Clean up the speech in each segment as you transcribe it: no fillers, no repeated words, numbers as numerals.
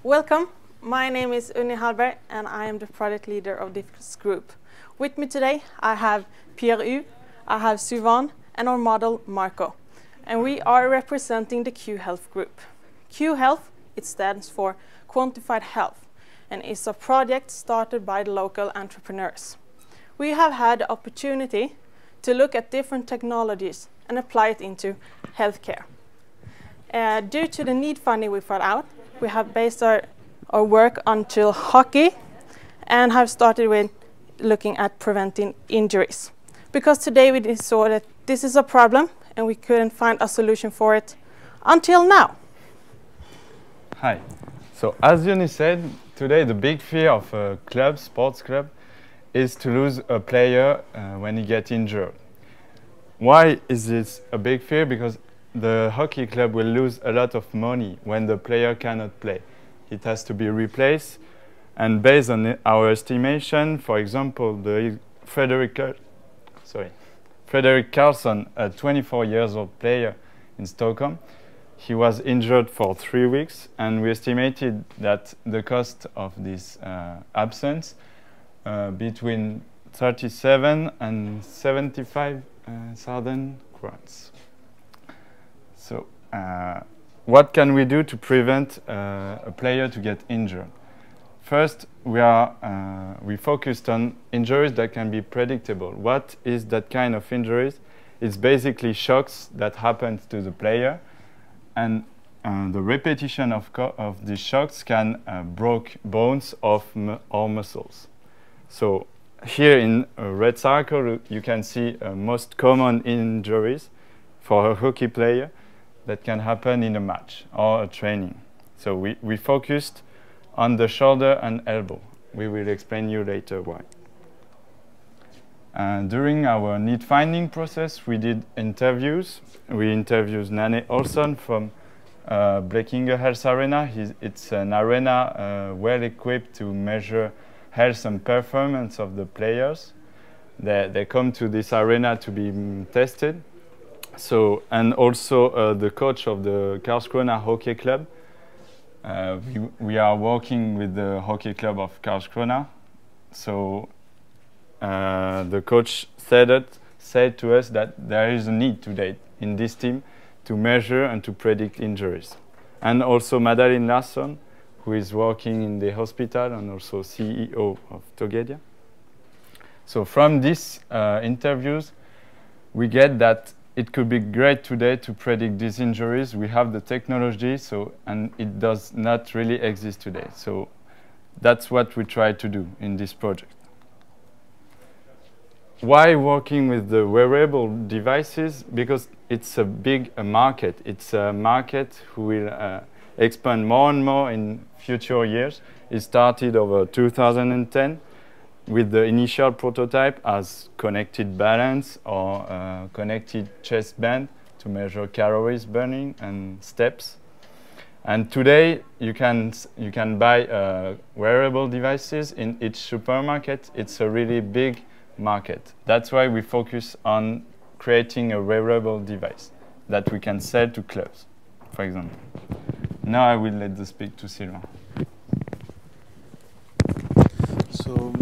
Welcome, my name is Unni Hallberg and I am the project leader of this group. With me today I have Pierre, I have Suvan and our model Marco. And we are representing the qHelf group. qHelf, it stands for Quantified Health and is a project started by the local entrepreneurs. We have had the opportunity to look at different technologies and apply it into healthcare. Due to the need funding we found out, we have based our work onto hockey and have started with looking at preventing injuries. Because today we saw that this is a problem and we couldn't find a solution for it until now. Hi. So as Yoni said, today the big fear of a club, sports club, is to lose a player when he gets injured. Why is this a big fear? Because the hockey club will lose a lot of money when the player cannot play. It has to be replaced, and based on our estimation, for example, the Frederick Carlson, a 24 years old player in Stockholm, he was injured for 3 weeks, and we estimated that the cost of this absence between 37 and 75,000 crowns. So, what can we do to prevent a player to get injured? First, we focused on injuries that can be predictable. What is that kind of injuries? It's basically shocks that happen to the player, and the repetition of these shocks can break bones or muscles. So, here in a red circle, you can see most common injuries for a hockey player that can happen in a match or a training. So we focused on the shoulder and elbow. We will explain you later why. During our need finding process, we did interviews. We interviewed Nanne Olsson from Blekinge Health Arena. It's an arena well equipped to measure health and performance of the players. They come to this arena to be tested. So, and also the coach of the Karlskrona Hockey Club. We are working with the Hockey Club of Karlskrona. So the coach said to us that there is a need today in this team to measure and to predict injuries. And also Madeleine Larsson, who is working in the hospital and also CEO of Togedia. So from these interviews, we get that it could be great today to predict these injuries. We have the technology, and it does not really exist today. So that's what we try to do in this project. Why working with the wearable devices? Because it's a big market. It's a market who will expand more and more in future years. It started over 2010. With the initial prototype as connected balance or connected chest band to measure calories burning and steps. And today you can buy wearable devices in each supermarket. It's a really big market. That's why we focus on creating a wearable device that we can sell to clubs, for example. Now I will let the speak to Sylvain. So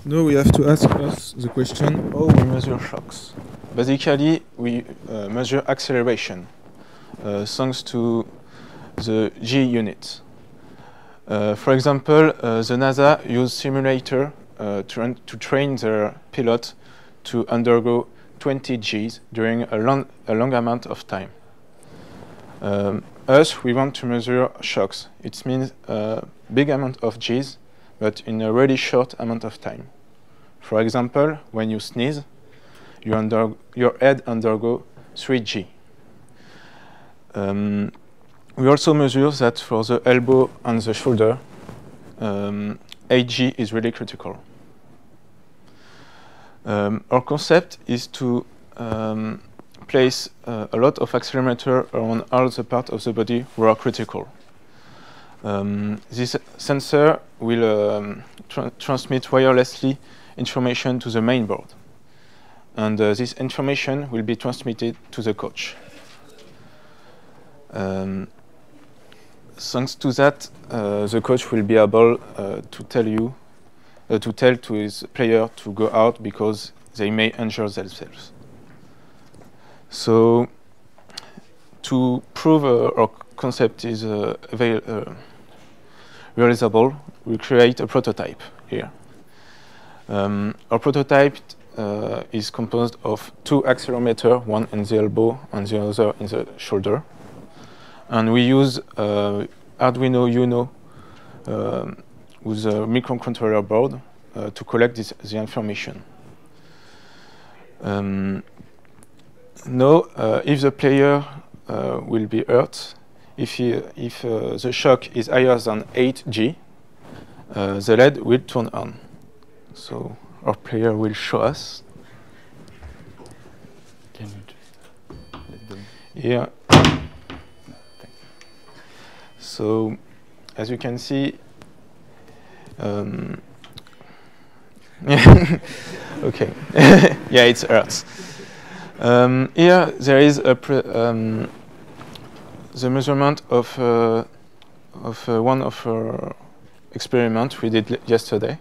now we have to ask us the question how we measure shocks. Basically, we measure acceleration thanks to the G unit. For example, the NASA use simulator to train their pilot to undergo 20 Gs during a long amount of time. Us, we want to measure shocks. It means a big amount of Gs, but in a really short amount of time. For example, when you sneeze, your head undergo 3G. We also measure that for the elbow and the shoulder, 8G is really critical. Our concept is to place a lot of accelerometer around all the parts of the body who are critical. This sensor will transmit wirelessly information to the main board. And this information will be transmitted to the coach. Thanks to that, the coach will be able to tell to his player to go out because they may injure themselves. So, to prove our concept is realizable, we create a prototype here. Our prototype is composed of 2 accelerometers, one in the elbow and the other in the shoulder. And we use Arduino Uno with a microcontroller board to collect the information. Now, if the player will be hurt, if the shock is higher than 8G, the LED will turn on. So our player will show us. Can you just let them? Yeah. So, as you can see, okay, yeah, it's Earth. Here there is a the measurement of one of our experiments we did yesterday.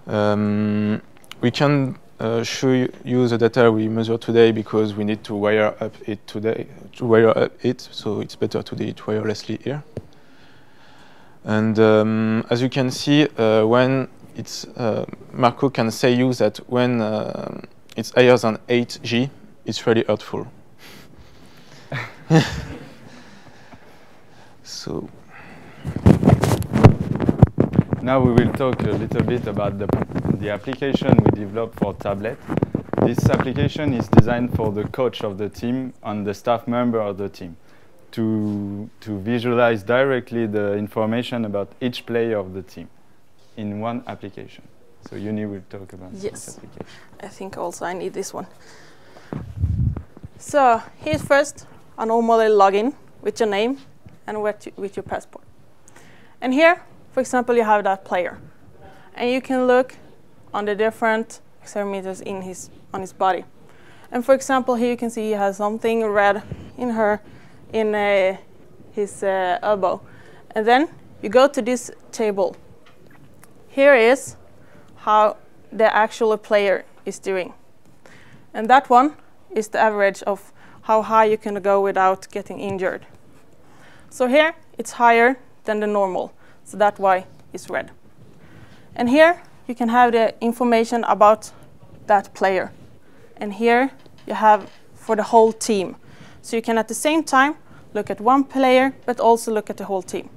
We can show you the data we measure today because we need to wire up it today. So it's better to do it wirelessly here. And as you can see, when it's Marco can say you that when it's higher than 8G, it's really hurtful. So now we will talk a little bit about the application we developed for tablet. This application is designed for the coach of the team and the staff member of the team to visualize directly the information about each player of the team in one application. So Uni will talk about this application. I think also I need this one. So here's first a normal login with your name and with your passport. And here, for example, you have that player. And you can look on the different accelerometers on his body. And for example, here you can see he has something red in his elbow. And then you go to this table. Here is how the actual player is doing. And that one is the average of how high you can go without getting injured. So here it's higher than the normal. So that's why it's red. And here you can have the information about that player. And here you have for the whole team. So you can at the same time look at one player, but also look at the whole team.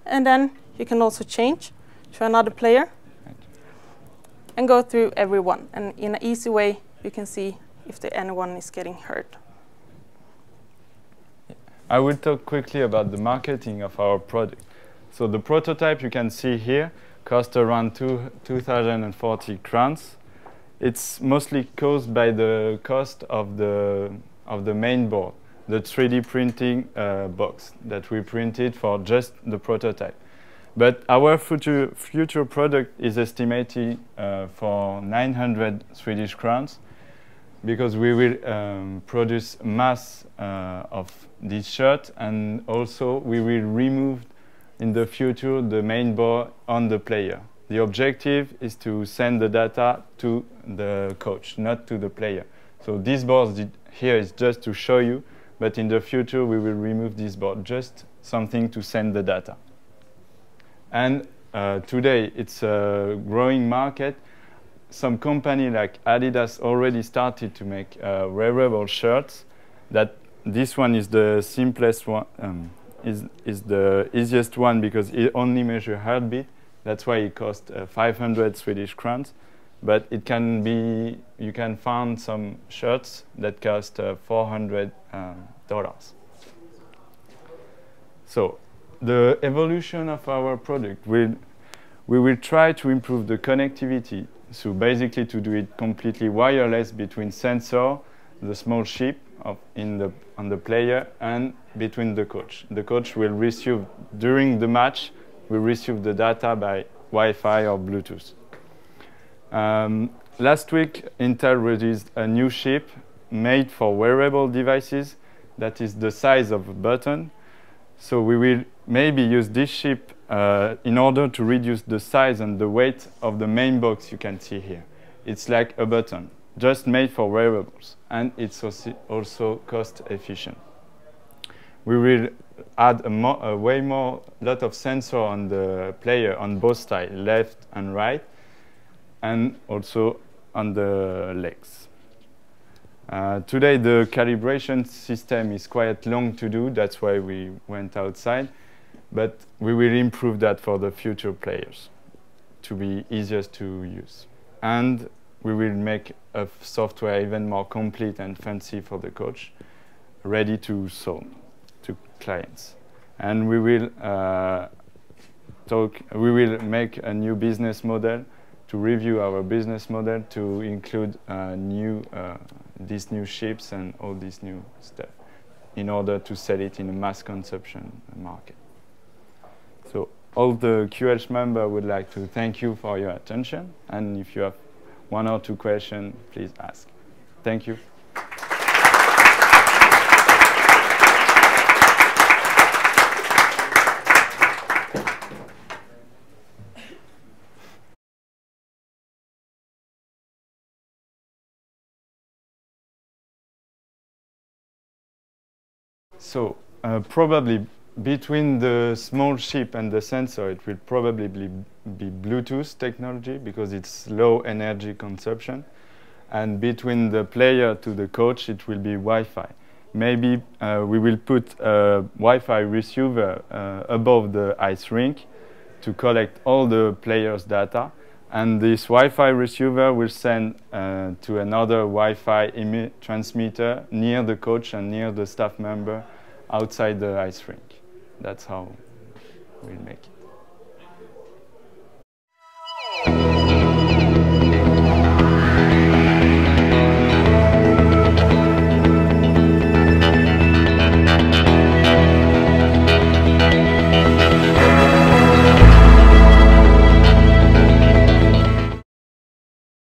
And then you can also change to another player and go through everyone. And in an easy way, you can see if anyone is getting hurt. I will talk quickly about the marketing of our product. So the prototype you can see here costs around 2,040 crowns. It's mostly caused by the cost of the main board, the 3D printing box that we printed for just the prototype. But our future product is estimated for 900 Swedish crowns because we will produce mass of this shirt, and also we will remove in the future the main board on the player. The objective is to send the data to the coach, not to the player. So this board here is just to show you, but in the future we will remove this board, just something to send the data. And today it's a growing market. Some company like Adidas already started to make wearable shirts. This one is the simplest one, is the easiest one because it only measures heartbeat. That's why it costs 500 Swedish crowns. But it can be, you can find some shirts that cost $400. So the evolution of our product we will try to improve the connectivity. So basically to do it completely wireless between sensor, the small chip on the player and between the coach. The coach will receive, during the match, will receive the data by Wi-Fi or Bluetooth. Last week, Intel released a new chip made for wearable devices that is the size of a button. So we will maybe use this chip in order to reduce the size and the weight of the main box you can see here. It's like a button, just made for wearables, and it's also cost efficient. We will add a lot of sensor on the player on both sides, left and right, and also on the legs. Today the calibration system is quite long to do, that's why we went outside, but we will improve that for the future players to be easier to use. And we will make a software even more complete and fancy for the coach, ready to sold to clients. And we will make a new business model, to review our business model to include these new chips and all this new stuff in order to sell it in a mass consumption market. So all the qHelf members would like to thank you for your attention, and if you have 1 or 2 questions, please ask. Thank you. So probably between the small chip and the sensor, it will probably be Bluetooth technology because it's low energy consumption. And between the player to the coach, it will be Wi-Fi. Maybe we will put a Wi-Fi receiver above the ice rink to collect all the players' data. And this Wi-Fi receiver will send to another Wi-Fi transmitter near the coach and near the staff member outside the ice rink. That's how we'll make it.